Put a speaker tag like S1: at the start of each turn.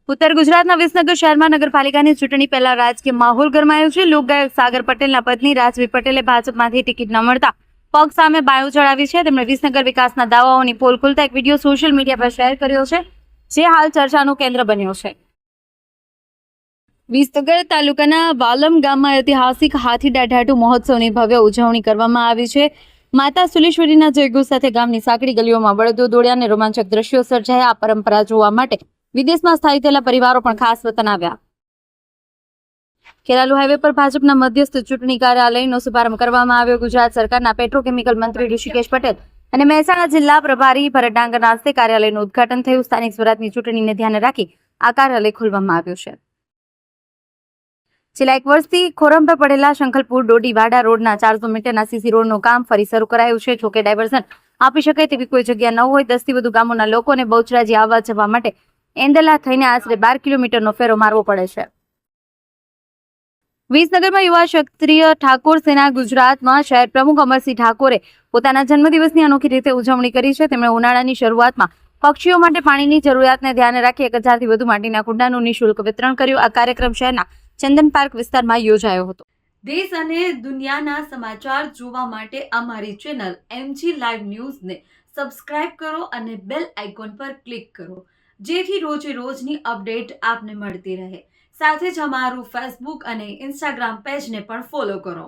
S1: ઉત્તર ગુજરાતના વિસનગર શહેરમાં નગરપાલિકાની ચૂંટણી પહેલા રાજકીય માહોલ ગરમાયો છે. લોકગાયક સાગર પટેલના પત્ની રાજવી પટેલે ભાજપમાંથી ટિકિટ ન મળતા પગ સામે બાયો ચડાવી છે. તેમણે વિસનગર વિકાસના દાવાઓની પોલ ખુલતા એક વિડીયો સોશિયલ મીડિયા પર શેર કર્યો છે, જે હાલ ચર્ચાનું કેન્દ્ર બન્યો છે. વિસનગર તાલુકાના વાલમ ગામમાં ઐતિહાસિક હાથીડા ઢાઢુ મહોત્સવની ભવ્ય ઉજવણી કરવામાં આવી છે. માતા સુલેશ્વરીના જયઘોષ સાથે ગામની સાંકડી ગલીઓમાં બળદો દોડ્યા અને રોમાંચક દ્રશ્યો સર્જાયા. આ પરંપરા જોવા માટે વિદેશમાં સ્થાયી થયેલા પરિવારો પણ ખાસ વતન આવ્યા. ખેરાલુ હાઈવે પર ભાજપના મધ્યસ્થ ચૂંટણી કાર્યાલયનો શુભારંભ કરવામાં આવ્યો. ગુજરાત સરકારના પેટ્રોકેમિકલ મંત્રી ઋષિકેશ પટેલ અને મહેસાણા જિલ્લા પ્રભારી ભરત ડાંગરના હસ્તે કાર્યાલયનું ઉદઘાટન થયું. સ્થાનિક સ્વરાજની ચૂંટણીને ધ્યાને રાખી આ કાર્યાલય ખોલવામાં આવ્યું છે. છેલ્લા એક વર્ષથી ખોરંભે પડેલા શંખલપુર ડોડીવાડા રોડના 400 મીટરના સીસી રોડનું કામ ફરી શરૂ કરાયું છે. જોકે ડાયવર્ઝન આપી શકાય તેવી કોઈ જગ્યા ન હોય. 10 થી વધુ ગામોના લોકોને બહુચરાજી આવવા જવા માટે એંદલા થઈને આશરે 12 કિલોમીટરનો ફેરો મારવો પડે છે. વિસનગરમાં યુવા ક્ષત્રિય ઠાકોર સેના ગુજરાતમાં શહેર પ્રમુખ અમરસિંહ ઠાકોરે પોતાના જન્મદિવસની અનોખી રીતે ઉજવણી કરી છે. તેમણે ઉનાળાની શરૂઆતમાં પક્ષીઓ માટે પાણીની જરૂરિયાતને ધ્યાને રાખી 1000 થી વધુ માટીના કુંડાનું નિઃશુલ્ક વિતરણ કર્યું. આ કાર્યક્રમ શહેરના ચંદન પાર્ક વિસ્તારમાં યોજાયો હતો.
S2: દેશ અને દુનિયાના સમાચાર જોવા માટે અમારી ચેનલ MG લાઈવ ન્યૂઝને સબસ્ક્રાઇબ કરો અને બેલ આઇકોન પર ક્લિક કરો, જેથી રોજે રોજની અપડેટ આપને મળતી રહે. સાથે જ અમારું ફેસબુક અને ઇન્સ્ટાગ્રામ પેજને પણ ફોલો કરો.